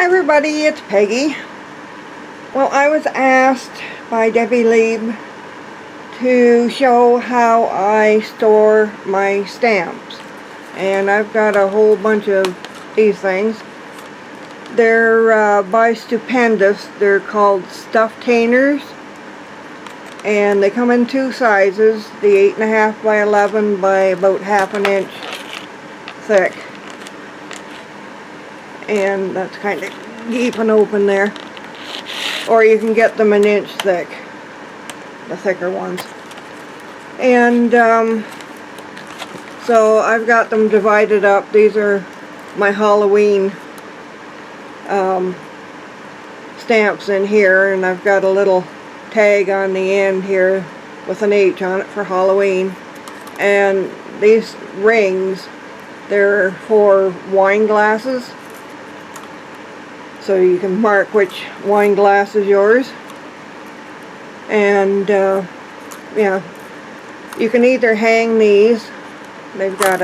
everybody, it's Peggy. Well, I was asked by Debbie Lieb to show how I store my stamps. And I've got a whole bunch of these things. They're by Stampendous. They're called Stuftainers. And they come in two sizes, the 8.5 by 11 by about half an inch thick. And that's kind of gaping open there. Or you can get them an inch thick, the thicker ones. And so I've got them divided up. These are my Halloween stamps in here, and I've got a little tag on the end here with an H on it for Halloween. And these rings, they're for wine glasses, so you can mark which wine glass is yours. And yeah, you can either hang these. They've got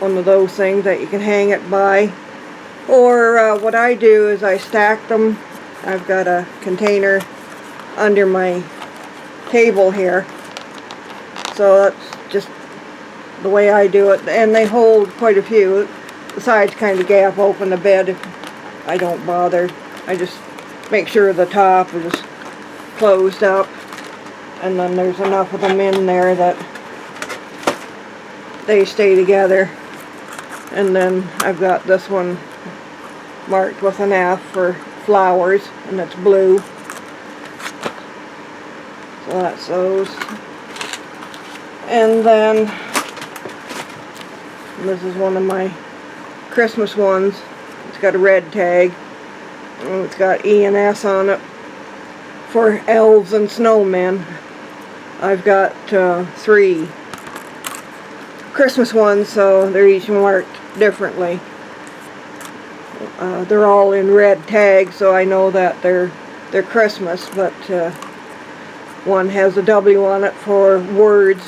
one of those things that you can hang it by, or what I do is I stack them. I've got a container under my table here, so that's just the way I do it. And they hold quite a few. The sides kind of gap open a bit. If I don't bother, I just make sure the top is closed up, and then there's enough of them in there that they stay together. And then I've got this one marked with an F for flowers, and it's blue. So that's those. And then this is one of my Christmas ones. It's got a red tag, and it's got E and S on it for elves and snowmen. I've got 3 Christmas ones, so they're each marked differently. They're all in red tags, so I know that they're Christmas, but one has a W on it for words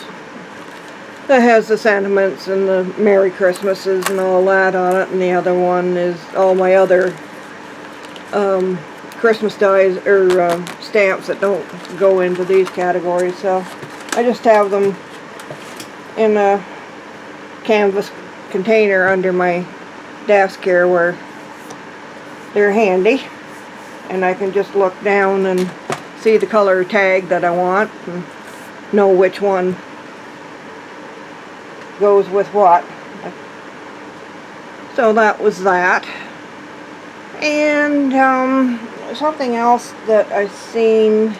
that has the sentiments and the Merry Christmases and all that on it, and the other one is all my other Christmas dies or stamps that don't go into these categories. So I just have them in a canvas container under my desk here where they're handy, and I can just look down and see the color tag that I want and know which one goes with what. So that was that. And something else that I've seen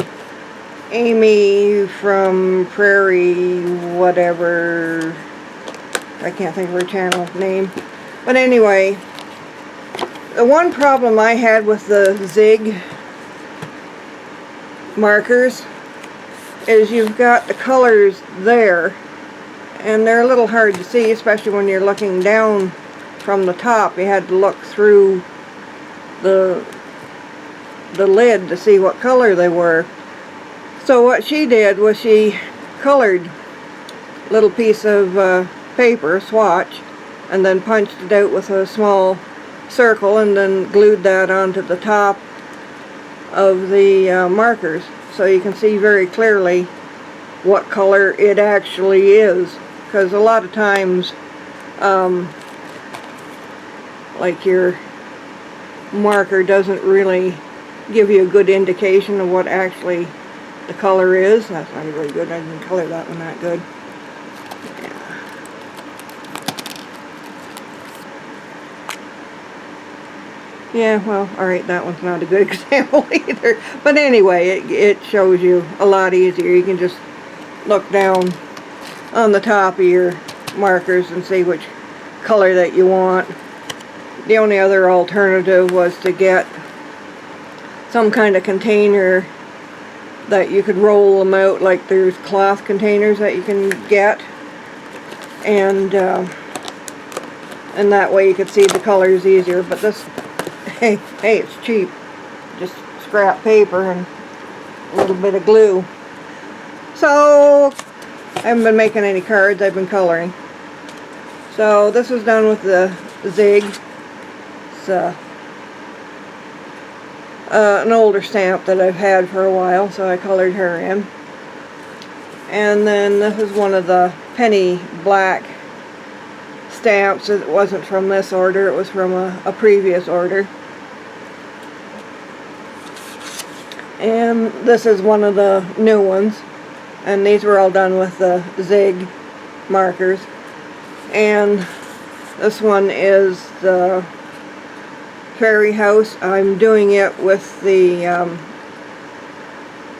Amy from Prairie whatever, I can't think of her channel name, but anyway, the one problem I had with the zig markers is you've got the colors there, and they're a little hard to see, especially when you're looking down from the top. You had to look through the lid to see what color they were. So what she did was she colored a little piece of paper, swatch, and then punched it out with a small circle, and then glued that onto the top of the markers, so you can see very clearly what color it actually is. Because a lot of times like your marker doesn't really give you a good indication of what actually the color is. That's not very good. I didn't color that one that good. Yeah, well, alright, that one's not a good example either. But anyway, it shows you a lot easier. You can just look down on the top of your markers and see which color that you want. The only other alternative was to get some kind of container that you could roll them out, like there's cloth containers that you can get, and that way you could see the colors easier. But this, hey, it's cheap. Just scrap paper and a little bit of glue. So I haven't been making any cards, I've been coloring. So this was done with the zig. It's an older stamp that I've had for a while, so I colored her in. And then this is one of the penny black stamps. It wasn't from this order, it was from a previous order. And this is one of the new ones, and these were all done with the zig markers. And this one is the fairy house. I'm doing it with the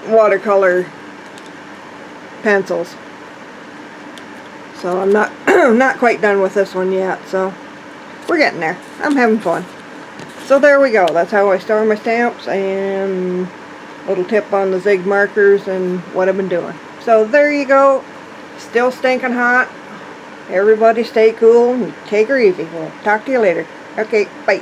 watercolor pencils, so I'm not not quite done with this one yet, so we're getting there. I'm having fun. So there we go. That's how I store my stamps, and little tip on the zig markers and what I've been doing. So there you go. Still stinking hot. Everybody stay cool and take her easy. We'll talk to you later. Okay, bye.